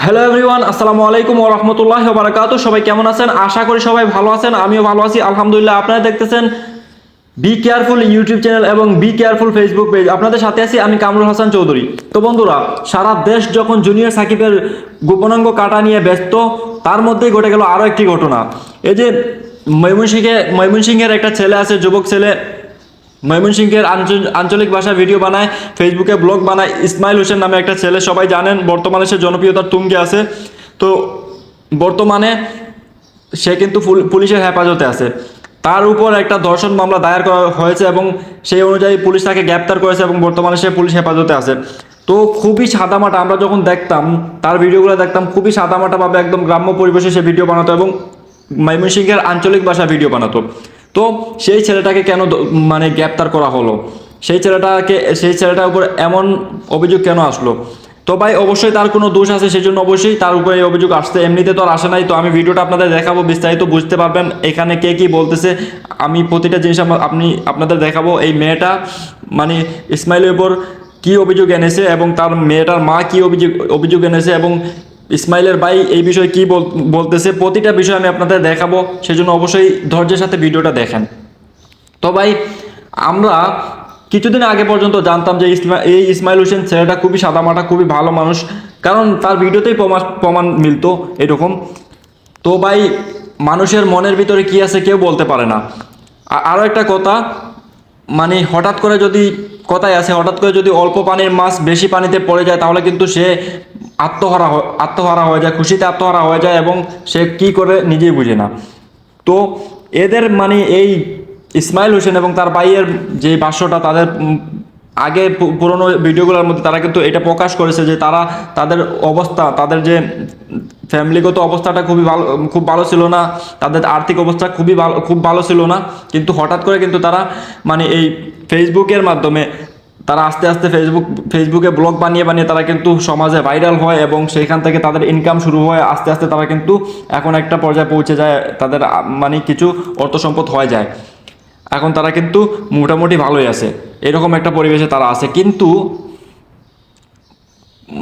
Hello everyone, আসসালামু আলাইকুম ওয়া রাহমাতুল্লাহি ওয়া বারাকাতুহু। সবাই কেমন আছেন? আশা করি সবাই ভালো আছেন। আমিও ভালো আছি আলহামদুলিল্লাহ। আপনারা দেখতেছেন বি কেয়ারফুল ইউটিউব চ্যানেল এবং বি কেয়ারফুল ফেসবুক পেজ। আপনাদের সাথে আছি আমি কামরুল হাসান চৌধুরী। তো বন্ধুরা, সারা দেশ যখন জুনিয়র সাকিবের গোপনাঙ্গ কাটা নিয়ে ব্যস্ত, তার মধ্যেই ঘটে গেল আরও একটি ঘটনা। এই যে ময়মনসিংহের একটা ছেলে আছে, যুবক ছেলে, ময়মনসিংহের আঞ্চলিক ভাষায় ভিডিও বানায়, ফেসবুকে ব্লগ বানায়, ইসমাইল হোসেন নামে একটা ছেলে, সবাই জানেন। বর্তমানে সে জনপ্রিয়তার তুঙ্গে আছে। তো বর্তমানে সে কিন্তু পুলিশের হেফাজতে আছে। তার উপর একটা ধর্ষণ মামলা দায়ের করা হয়েছে এবং সেই অনুযায়ী পুলিশ তাকে গ্রেপ্তার করেছে এবং বর্তমানে সে পুলিশ হেফাজতে আছে। তো খুবই সাদামাটা, আমরা যখন দেখতাম তার ভিডিওগুলো দেখতাম, খুবই সাদামাটাভাবে একদম গ্রাম্য পরিবেশে সে ভিডিও বানাতো এবং ময়মনসিংহের আঞ্চলিক ভাষায় ভিডিও বানাতো। তো সেই ছেলেটাকে কেন মানে গ্রেপ্তার করা হলো? সেই ছেলেটার উপর এমন অভিযোগ কেন আসলো? তো ভাই, অবশ্যই তার কোনো দোষ আছে, সেই জন্য অবশ্যই তার উপরে এই অভিযোগ আসছে, এমনিতে তো আর আসে নাই। তো আমি ভিডিওটা আপনাদের দেখাবো, বিস্তারিত বুঝতে পারবেন এখানে কে কী বলতেছে। আমি প্রতিটা জিনিস আপনাদের দেখাবো। এই মেয়েটা মানে ইসমাইলের উপর কী অভিযোগ এনেছে এবং তার মেয়েটার মা কী অভিযোগ এনেছে এবং ইসমাইলের ভাই এই বিষয়ে কী বলতেছে, প্রতিটা বিষয় আমি আপনাদের দেখাবো। সেজন্য অবশ্যই ধৈর্যের সাথে ভিডিওটা দেখেন। তো ভাই, আমরা কিছুদিন আগে পর্যন্ত জানতাম যে এই ইসমাইল হোসেন ছেলেটা খুবই সাদামাটা, খুবই ভালো মানুষ, কারণ তার ভিডিওতেই প্রমাণ মিলতো এরকম। তো ভাই, মানুষের মনের ভিতরে কি আছে কেউ বলতে পারে না। আরও একটা কথা, মানে হঠাৎ করে যদি হঠাৎ করে যদি অল্প পানির মাছ বেশি পানিতে পড়ে যায়, তাহলে কিন্তু সে আত্মহারা হয়ে যায়, খুশিতে আত্মহারা হয়ে যায় এবং সে কি করে নিজেই বুঝে না। তো এদের মানে এই ইসমাইল হোসেন এবং তার ভাইয়ের যে ভাষ্যটা, তাদের আগে পুরনো ভিডিওগুলোর মধ্যে তারা কিন্তু এটা প্রকাশ করেছে যে তাদের অবস্থা, তাদের যে ফ্যামিলিগত অবস্থাটা খুব ভালো ছিল না, তাদের আর্থিক অবস্থা খুব ভালো ছিল না। কিন্তু হঠাৎ করে কিন্তু তারা মানে এই ফেসবুকের মাধ্যমে তারা আস্তে আস্তে ফেসবুকে ব্লগ বানিয়ে তারা কিন্তু সমাজে ভাইরাল হয় এবং সেইখান থেকে তাদের ইনকাম শুরু হয়। আস্তে আস্তে তারা কিন্তু এখন একটা পর্যায়ে পৌঁছে যায়, তাদের মানে কিছু অর্থ সম্পদ হয়ে যায়। এখন তারা কিন্তু মোটামুটি ভালোই আছে, এরকম একটা পরিবেশে তারা আছে। কিন্তু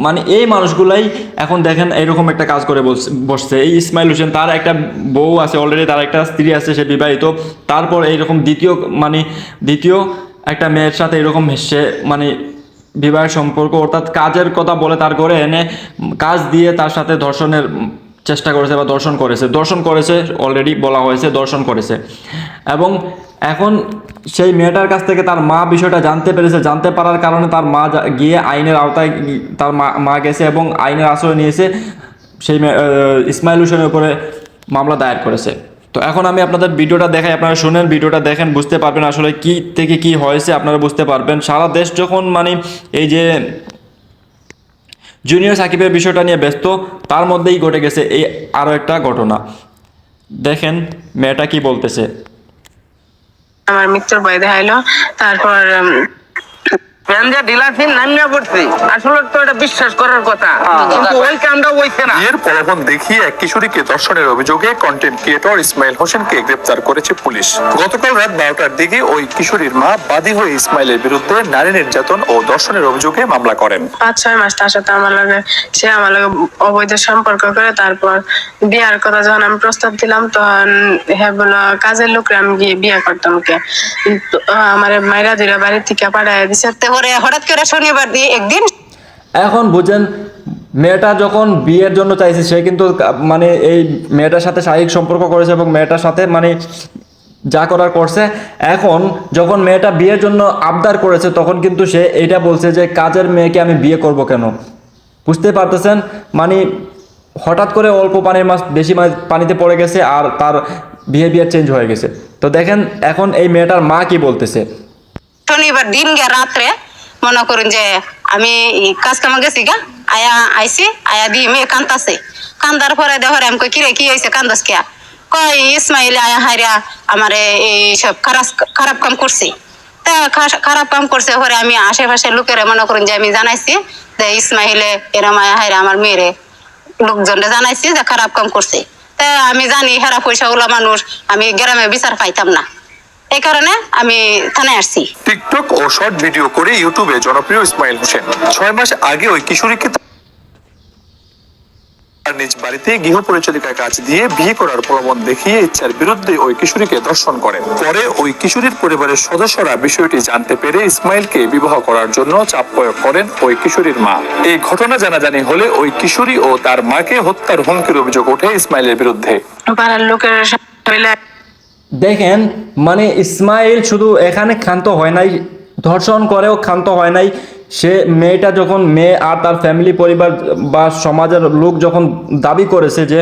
মানে এই মানুষগুলাই এখন দেখেন এরকম একটা কাজ করে বসছে। এই ইসমাইল হোসেন, তার একটা বউ আছে অলরেডি, তার একটা স্ত্রী আছে, সে বিবাহিত। তারপর এইরকম দ্বিতীয় একটা মেয়ের সাথে এরকম সে মানে বিবাহের সম্পর্ক, অর্থাৎ কাজের কথা বলে তার ঘরে এনে কাজ দিয়ে তার সাথে ধর্ষণের চেষ্টা করেছে বা দর্শন করেছে অলরেডি বলা হয়েছে, দর্শন করেছে। এবং এখন সেই মেয়েটার কাছ থেকে তার মা বিষয়টা জানতে পারার কারণে তার মা গিয়ে আইনের আওতায়, তার মা গেছে এবং আইনের আশ্রয় নিয়েছে, সেই ইসমাইল হোসেনের উপরে মামলা দায়ের করেছে। তো এখন আমি আপনাদের ভিডিওটা দেখাই, আপনারা শুনেন, ভিডিওটা দেখেন, বুঝতে পারবেন আসলে কি থেকে কি হয়েছে, আপনারা বুঝতে পারবেন। সারা দেশ যখন মানে এই যে জুনিয়র সাকিবের বিষয়টা নিয়ে ব্যস্ত, তার মধ্যেই ঘটে গেছে এই আরও একটা ঘটনা। দেখেন মেয়েটা কি বলতেছে। আমার মৃত্যুর ভয় দেখাইলো। তারপর আসলে তো এটা বিশ্বাস করার কথা, কিন্তু ওই কামটা হইছে না। এর প্রলোভন দেখিয়ে এক কিশোরীকে ধর্ষণের অভিযোগে কন্টেন্ট ক্রিয়েটর ইসমাইল হোসেনকে গ্রেপ্তার করেছে পুলিশ। গতকাল রাত 12টার দিকে ওই কিশোরীর মা বাদী হয়ে ইসমাইলের বিরুদ্ধে নারী নির্যাতন ও ধর্ষণের অভিযোগে মামলা করেন। 5-6 মাস তার সাথে আমার লাগে অবৈধ সম্পর্ক করে, তারপর বিয়ার কথা যখন আমি প্রস্তাব দিলাম, তখন হ্যাঁ বলো কাজের লোকরে আমি গিয়ে বিয়ে করতাম কে, আমার মায়েরা ধরে বাড়ি থেকে পাঠায় দিছে। হঠাৎ করে শনিবার দিয়ে একদিন, এখন বুঝেন, মেয়েটা যখন বিয়ের জন্য চাইছে, সে কিন্তু মানে এই মেয়েটার সাথে শারীরিক সম্পর্ক করেছে এবং মেয়েটার সাথে মানে যা করার করছে। এখন যখন মেয়েটা বিয়ের জন্য আবদার করেছে, তখন কিন্তু সে এইটা বলছে যে কাজের মেয়েকে আমি বিয়ে করব কেন? বুঝতে পারতেছেন, মানে হঠাৎ করে অল্প পানির মাছ বেশি পানিতে পড়ে গেছে আর তার বিহেভিয়ার চেঞ্জ হয়ে গেছে। তো দেখেন এখন এই মেয়েটার মা কি বলতেছে। শনিবার দিন গে রাত্রে মনে করুন যে আমি কাজ কামে গেছি গা, আইসি দিয়ে মেয়ে কান্দাছে। কান্দার পরে দেখে আমি কই কিরে কি হয়েছে, কান্দাস কে? কয় ইসমাইল হাইরা আমারে এই সব খারাপ কাম করছে। খারাপ কাম করছে পরে আমি আশেপাশে লোকের মনে করুন যে আমি জানাইছি যে ইসমাইলে এরম হাইরা আমার মেয়েরে লোকজনরে জানাইছি যে খারাপ কাম করছে। তা আমি জানি হেরা পয়সা ওলা মানুষ, আমি গ্রামে বিচার পাইতাম না, এই কারণে আমি থানায় আসছি। টিকটক ও শর্ট ভিডিও করে ইউটিউবে জনপ্রিয় ইসমাইল হোসেন 6 মাস আগে ওই কিশোরীকে আর নিজ বাড়িতে গৃহ পরিচালিকার কাজ দিয়ে বিয়ে করার প্রলোভন দেখিয়ে ইচ্ছার বিরুদ্ধে ওই কিশোরীকে ধর্ষণ করেন। পরে ওই কিশোরীর পরিবারের সদস্যরা বিষয়টি জানতে পেরে ইসমাইলকে বিবাহ করার জন্য চাপ প্রয়োগ করেন ওই কিশোরীর মা। এই ঘটনা জানাজানি হলে ওই কিশোরী ও তার মাকে হত্যার হুমকির অভিযোগ ওঠে ইসমাইলের বিরুদ্ধে। পাড়ার লোকের মিলে দেখেন মানে ইসমাইল শুধু এখানে ক্ষান্ত হয় নাই, ধর্ষণ করেও ক্ষান্ত হয় নাই। সে মেয়েটা যখন মেয়ে আর তার ফ্যামিলি পরিবার বা সমাজের লোক যখন দাবি করেছে যে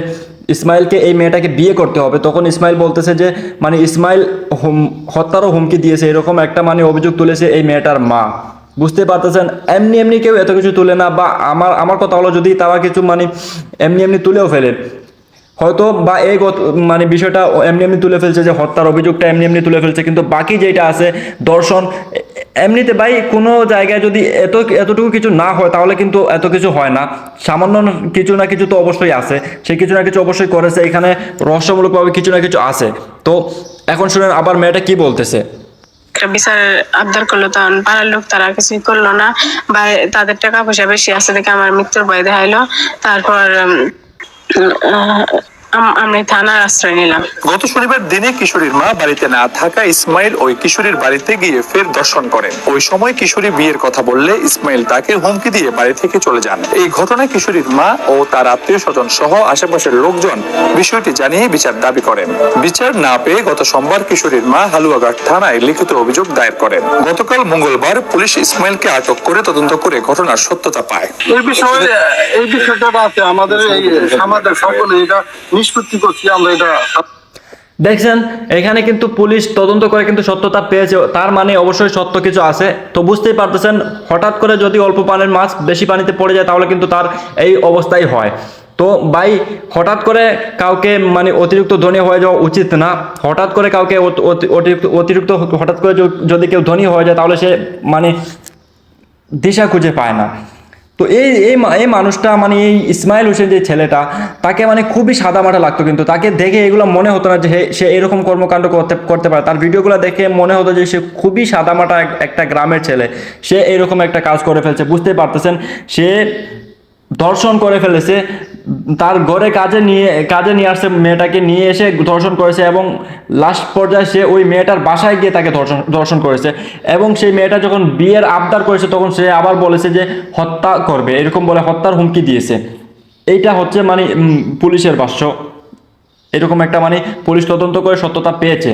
ইসমাইলকে এই মেয়েটাকে বিয়ে করতে হবে, তখন ইসমাইল বলতেছে যে মানে ইসমাইল হত্যারও হুমকি দিয়েছে, এরকম একটা মানে অভিযোগ তুলেছে এই মেয়েটার মা। বুঝতে পারতেছেন, এমনি এমনি কেউ এত কিছু তুলে না, বা আমার কথা হলো যদি তারা কিছু মানে এমনি এমনি তুলেও ফেলে হয়তো, বা এই মানে বিষয়টা এমনি এমনি তুলে ফেলছে যে হত্যার অভিযোগটা এমনি এমনি তুলে ফেলছে, কিন্তু বাকি যেটা আছে দর্শন, এমনিতে ভাই কোনো জায়গায় যদি এতটুকু কিছু না হয় তাহলে কিন্তু এত কিছু হয় না। সামান্য কিছু না কিছু তো অবশ্যই আছে, সে কিছু না কিছু অবশ্যই করেছে, এখানে রহস্যমূলকভাবে কিছু না কিছু আছে। তো এখন শুনেন আবার মেয়েটা কি বলতেছে। একটা বিচারের আবদার করলো, তখন পাড়ার লোক তারা কিছুই করলো না, বা তাদের টাকা পয়সা বেশি আছে দেখে আমার মৃত্যুর ভয় দেখাইলো। তারপর আমি থানার আশ্রয় নিলাম। গত শনিবার দিনে কিশোরীর মা বাড়িতে না থাকা ইসমাইল ওই কিশোরীর বাড়িতে গিয়ে ফের ধর্ষণ করেন। ওই সময় কিশোরী বিয়ের কথা বললে ইসমাইল তাকে হুমকি দিয়ে বাড়ি থেকে চলে যান। এই ঘটনায় কিশোরীর মা ও তার আত্মীয় স্বজন সহ আশেপাশের লোকজন বিষয়টি জানিয়ে বিচার দাবি করেন। বিচার না পেয়ে গত সোমবার কিশোরীর মা হালুয়াঘাট থানায় লিখিত অভিযোগ দায়ের করেন। গতকাল মঙ্গলবার পুলিশ ইসমাইলকে আটক করে তদন্ত করে ঘটনার সত্যতা পায়। এই বিষয়টা আছে আমাদের এই সমাজের সকলে এটা নিষ্পত্তি করছি আমরা। এটা দেখছেন এখানে কিন্তু পুলিশ তদন্ত করে কিন্তু সত্যতা পেয়েছে, তার মানে অবশ্যই সত্য কিছু আছে। তো বুঝতেই পারতেছেন, হঠাৎ করে যদি অল্প পানির মাছ বেশি পানিতে পড়ে যায় তাহলে কিন্তু তার এই অবস্থাই হয়। তো ভাই হঠাৎ করে কাউকে মানে অতিরিক্ত ধনী হয়ে যাওয়া উচিত না। হঠাৎ করে কাউকে অতিরিক্ত হঠাৎ করে যদি কেউ ধনী হয়ে যায় তাহলে সে মানে দিশা খুঁজে পায় না। তো এই মানুষটা মানে এই ইসমাইল হোসেন যে ছেলেটা, তাকে মানে খুবই সাদামাটা লাগতো, কিন্তু তাকে দেখে এগুলো মনে হতো না যে সে এরকম কর্মকাণ্ড করতে পারে। তার ভিডিওগুলো দেখে মনে হতো যে সে খুবই সাদামাটা একটা গ্রামের ছেলে, সে এরকম একটা কাজ করে ফেলছে। বুঝতেই পারতেছেন, সে ধর্ষণ করে ফেলেছে, তার ঘরে কাজে নিয়ে আসছে মেয়েটাকে, নিয়ে এসে ধর্ষণ করেছে, এবং লাস্ট পর্যায়ে সে ওই মেয়েটার বাসায় গিয়ে তাকে ধর্ষণ করেছে। এবং সেই মেয়েটা যখন বিয়ের আবদার করেছে তখন সে আবার বলেছে যে হত্যা করবে, এরকম বলে হত্যার হুমকি দিয়েছে। এইটা হচ্ছে মানে পুলিশের ভাষ্য। এরকম একটা মানে পুলিশ তদন্ত করে সত্যতা পেয়েছে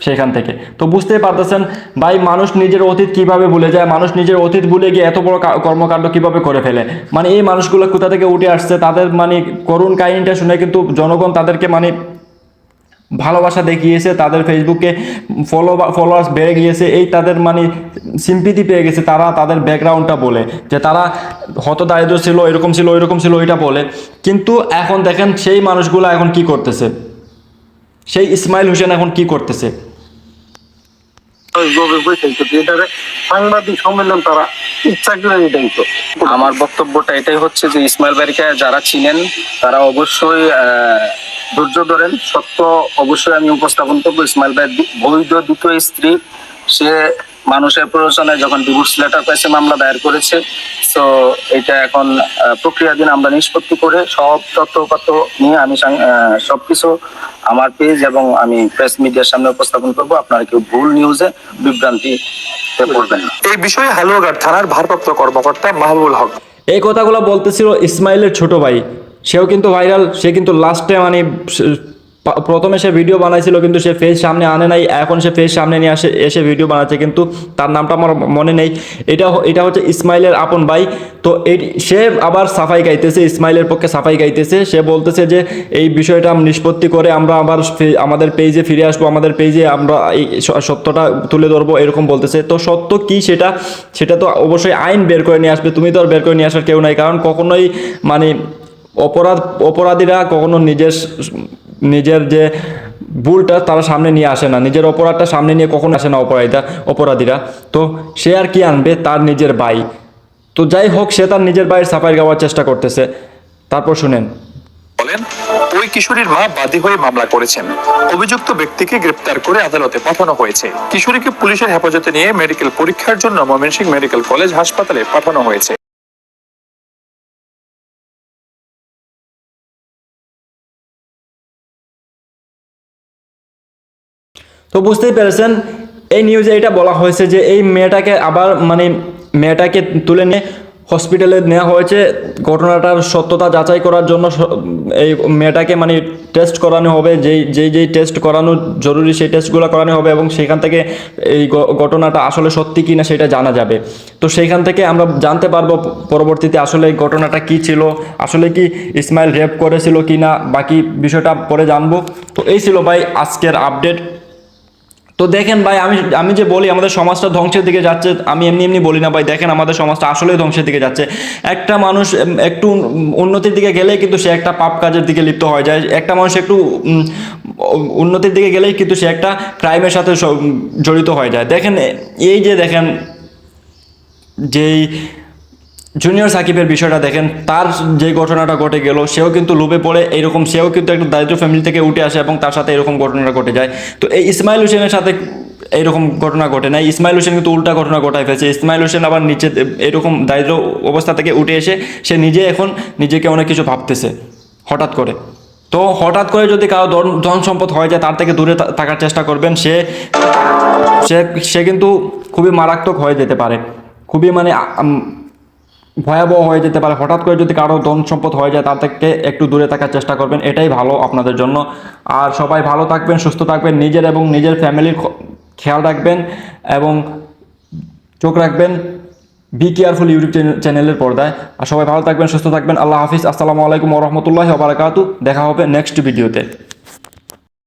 সেখান থেকে। তো বুঝতেই পারতেছেন ভাই, মানুষ নিজের অতীত কিভাবে ভুলে যায়, মানুষ নিজের অতীত ভুলে গিয়ে এত বড় কর্মকাণ্ড কিভাবে করে ফেলে। মানে এই মানুষগুলো কোথা থেকে উঠে আসছে, তাদের মানে করুণ কাহিনীটা শুনে কিন্তু জনগণ তাদেরকে মানে ভালোবাসা দেখিয়েছে, তাদের ফেসবুকে ফলোয়ার্স বেড়ে গিয়েছে, এই তাদের মানে সিম্পিতি পেয়ে গেছে তারা তাদের ব্যাকগ্রাউন্ডটা বলে, যে তারা হতদারিদ্র ছিল, এরকম ছিল ওইরকম ছিল ওইটা বলে। কিন্তু এখন দেখেন সেই মানুষগুলো এখন কি করতেছে, সেই ইসমাইল হোসেন এখন কি করতেছে। সাংবাদিক সম্মেলন তারা ইচ্ছা করে এটাই তো। আমার বক্তব্যটা এটাই হচ্ছে যে ইসমাইল ভাইকে যারা চিনেন তারা অবশ্যই ধৈর্য ধরেন, সত্য অবশ্যই আমি উপস্থাপন করবো। ইসমাইল ভাই বৈধ দ্বিতীয় স্ত্রী, সে মানুষের প্রয়োজনে যখন ডিভোর্স লেটার পাইছে মামলা দায়ের করেছে। তো এটা এখন প্রক্রিয়াধীন, আমরা নিষ্পত্তি করে সব তথ্যপাত্র নিয়ে আমি সবকিছু আমার পেজ এবং আমি প্রেস মিডিয়ার সামনে উপস্থাপন করব। আপনারা কেউ ভুল নিউজে বিভ্রান্তিতে পড়বেন না। এই বিষয়ে হালুয়াঘাট থানার ভারপ্রাপ্ত কর্মকর্তা মাহবুবুল হক এই কথাগুলো বলতেছিল ইসমাইলের ছোট ভাই, সেও কিন্তু ভাইরাল। সে কিন্তু লাস্টে মানে প্রথমে সে ভিডিও বানাইছিল কিন্তু সে ফেস সামনে আনে নাই, এখন সে ফেস সামনে নিয়ে এসে ভিডিও বানাচ্ছে, কিন্তু তার নামটা আমার মনে নেই। এটা হচ্ছে ইসমাইলের আপন ভাই। তো সে আবার সাফাই গাইতেছে, ইসমাইলের পক্ষে সাফাই গাইতেছে। সে বলতেছে যে এই বিষয়টা নিষ্পত্তি করে আমরা আবার আমাদের পেজে ফিরে আসবো, আমাদের পেজে আমরা এই সত্যটা তুলে ধরবো, এরকম বলতেছে। তো সত্য কি সেটা তো অবশ্যই আইন বের করে নিয়ে আসবে, তুমি তো আর বের করে নিয়ে আসার কেউ নাই। কারণ কখনোই মানে অপরাধীরা কখনো নিজের যে ভুলটা তারা সামনে নিয়ে আসে না, নিজের অপরাধটা সামনে নিয়ে কখনো আসে না অপরাধীরা। তো সে আর কি আনবে, তার নিজের ভাই। তো যাই হোক, সে তার নিজের ভাইয়ের সাফাই গাওয়ার চেষ্টা করতেছে। তারপর শুনেন। বলেন, ওই কিশোরীর মা বাদী হয়ে মামলা করেছেন। অভিযুক্ত ব্যক্তিকে গ্রেপ্তার করে আদালতে পাঠানো হয়েছে। কিশোরীকে পুলিশের হেফাজতে নিয়ে মেডিকেল পরীক্ষার জন্য ময়মনসিংহ মেডিকেল কলেজ হাসপাতালে পাঠানো হয়েছে। তো বুঝতেই পেরেছেন, এই নিউজে এটা বলা হয়েছে যে এই মেয়েটাকে আবার মানে মেয়েটাকে তুলে নিয়ে হসপিটালে নেওয়া হয়েছে ঘটনাটার সত্যতা যাচাই করার জন্য। এই মেয়েটাকে মানে টেস্ট করানো হবে, যেই টেস্ট করানো জরুরি সেই টেস্টগুলো করানো হবে এবং সেখান থেকে এই ঘটনাটা আসলে সত্যি কি না সেটা জানা যাবে। তো সেইখান থেকে আমরা জানতে পারবো পরবর্তীতে আসলে এই ঘটনাটা কি ছিল, আসলে কি ইসমাইল রেপ করেছিল কি না, বাকি বিষয়টা পরে জানবো। তো এই ছিল ভাই আজকের আপডেট। তো দেখেন ভাই, আমি যে বলি আমাদের সমাজটা ধ্বংসের দিকে যাচ্ছে, আমি এমনি বলি না ভাই। দেখেন আমাদের সমাজটা আসলেই ধ্বংসের দিকে যাচ্ছে। একটা মানুষ একটু উন্নতির দিকে গেলেই কিন্তু সে একটা পাপ কাজের দিকে লিপ্ত হয়ে যায়। একটা মানুষ একটু উন্নতির দিকে গেলেই কিন্তু সে একটা ক্রাইমের সাথে জড়িত হয়ে যায়। দেখেন এই যে দেখেন যেই জুনিয়র সাকিবের বিষয়টা দেখেন, তার যে ঘটনাটা ঘটে গেল, সেও কিন্তু লোভে পড়ে এরকম, সেও কিন্তু একটা দারিদ্র ফ্যামিলি থেকে উঠে আসে এবং তার সাথে এরকম ঘটনাটা ঘটে যায়। তো এই ইসমাইল হোসেনের সাথে এইরকম ঘটনা ঘটে নাই। ইসমাইল হোসেন কিন্তু উল্টা ঘটনা ঘটায় ফেলছে। ইসমাইল হোসেন আবার নিচে এরকম দারিদ্র অবস্থা থেকে উঠে এসে সে নিজে এখন নিজেকে অনেক কিছু ভাবতেছে হঠাৎ করে। তো হঠাৎ করে যদি কারো ধন সম্পদ হয়ে যায়, তার থেকে দূরে থাকার চেষ্টা করবেন। সে কিন্তু খুবই মারাত্মক হয়ে যেতে পারে, খুবই মানে ভয়াবহ হয়ে যেতে পারে। হঠাৎ করে যদি কারো ধন সম্পদ হয়ে যায়, তার থেকে একটু দূরে থাকার চেষ্টা করবেন, এটাই ভালো আপনাদের জন্য। আর সবাই ভালো থাকবেন, সুস্থ থাকবেন, নিজের এবং নিজের ফ্যামিলির খেয়াল রাখবেন এবং চোখ রাখবেন বি কেয়ারফুল ইউটিউব চ্যানেলের পর্দায়। আর সবাই ভালো থাকবেন, সুস্থ থাকবেন। আল্লাহ হাফিজ। আসসালামু আলাইকুম ওয়া রাহমাতুল্লাহি ওয়া বারাকাতুহু। দেখা হবে নেক্সট ভিডিওতে।